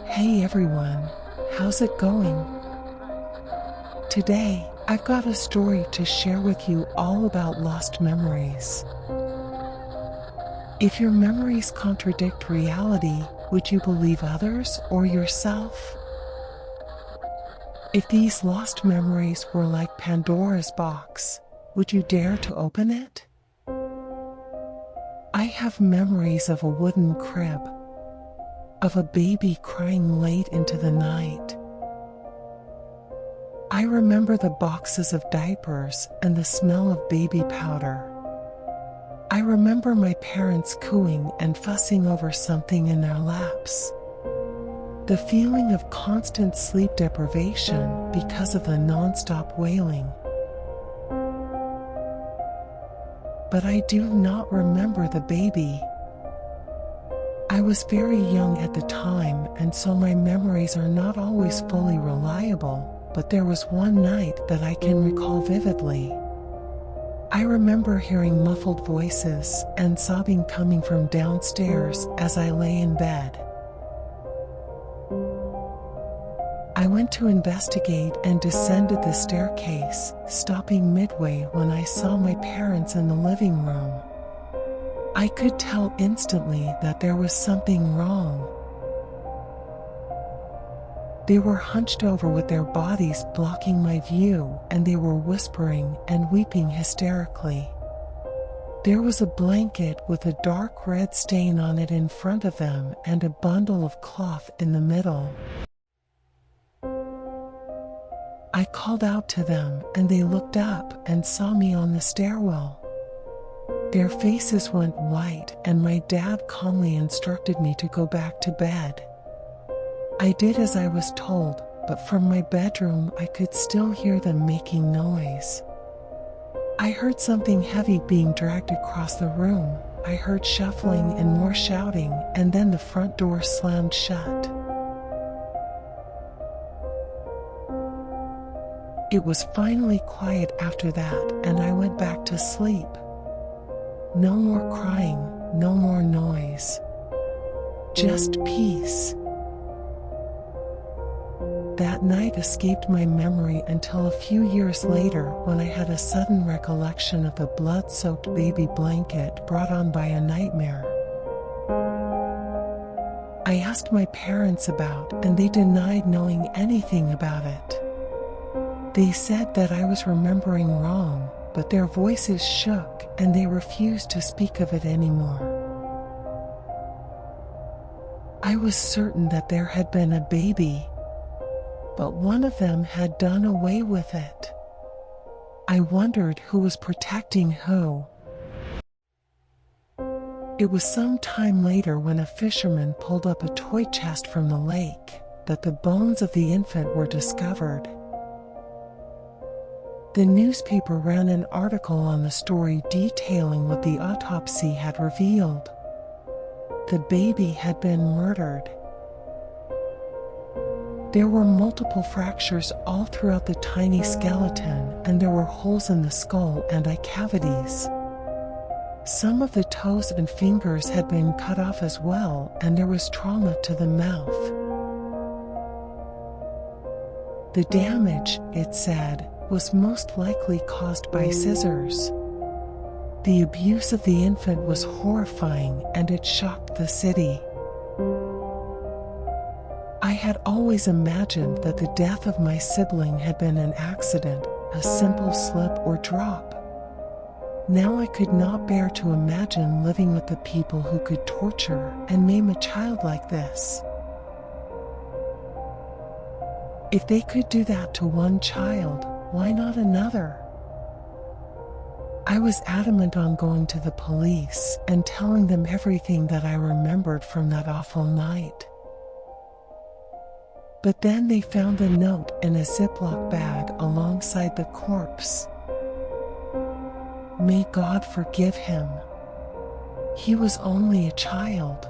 Hey everyone, how's it going? Today, I've got a story to share with you all about lost memories. If your memories contradict reality, would you believe others or yourself? If these lost memories were like Pandora's box, would you dare to open it? I have memories of a wooden crib, of a baby crying late into the night. I remember the boxes of diapers and the smell of baby powder. I remember my parents cooing and fussing over something in their laps. The feeling of constant sleep deprivation because of the non-stop wailing. But I do not remember the baby. I was very young at the time, and so my memories are not always fully reliable, but there was one night that I can recall vividly. I remember hearing muffled voices and sobbing coming from downstairs as I lay in bed. I went to investigate and descended the staircase, stopping midway when I saw my parents in the living room. I could tell instantly that there was something wrong. They were hunched over with their bodies blocking my view, and they were whispering and weeping hysterically. There was a blanket with a dark red stain on it in front of them and a bundle of cloth in the middle. I called out to them, and they looked up and saw me on the stairwell. Their faces went white, and my dad calmly instructed me to go back to bed. I did as I was told, but from my bedroom I could still hear them making noise. I heard something heavy being dragged across the room. I heard shuffling and more shouting, and then the front door slammed shut. It was finally quiet after that, and I went back to sleep. No more crying, no more noise. Just peace. That night escaped my memory until a few years later, when I had a sudden recollection of the blood-soaked baby blanket brought on by a nightmare. I asked my parents about, and they denied knowing anything about it. They said that I was remembering wrong, but their voices shook and they refused to speak of it anymore. I was certain that there had been a baby, but one of them had done away with it. I wondered who was protecting who. It was some time later, when a fisherman pulled up a toy chest from the lake, that the bones of the infant were discovered. The newspaper ran an article on the story detailing what the autopsy had revealed. The baby had been murdered. There were multiple fractures all throughout the tiny skeleton, and there were holes in the skull and eye cavities. Some of the toes and fingers had been cut off as well, and there was trauma to the mouth. The damage, it said, was most likely caused by scissors. The abuse of the infant was horrifying, and it shocked the city. I had always imagined that the death of my sibling had been an accident, a simple slip or drop. Now I could not bear to imagine living with the people who could torture and maim a child like this. If they could do that to one child, why not another? I was adamant on going to the police and telling them everything that I remembered from that awful night. But then they found a note in a Ziploc bag alongside the corpse. May God forgive him. He was only a child.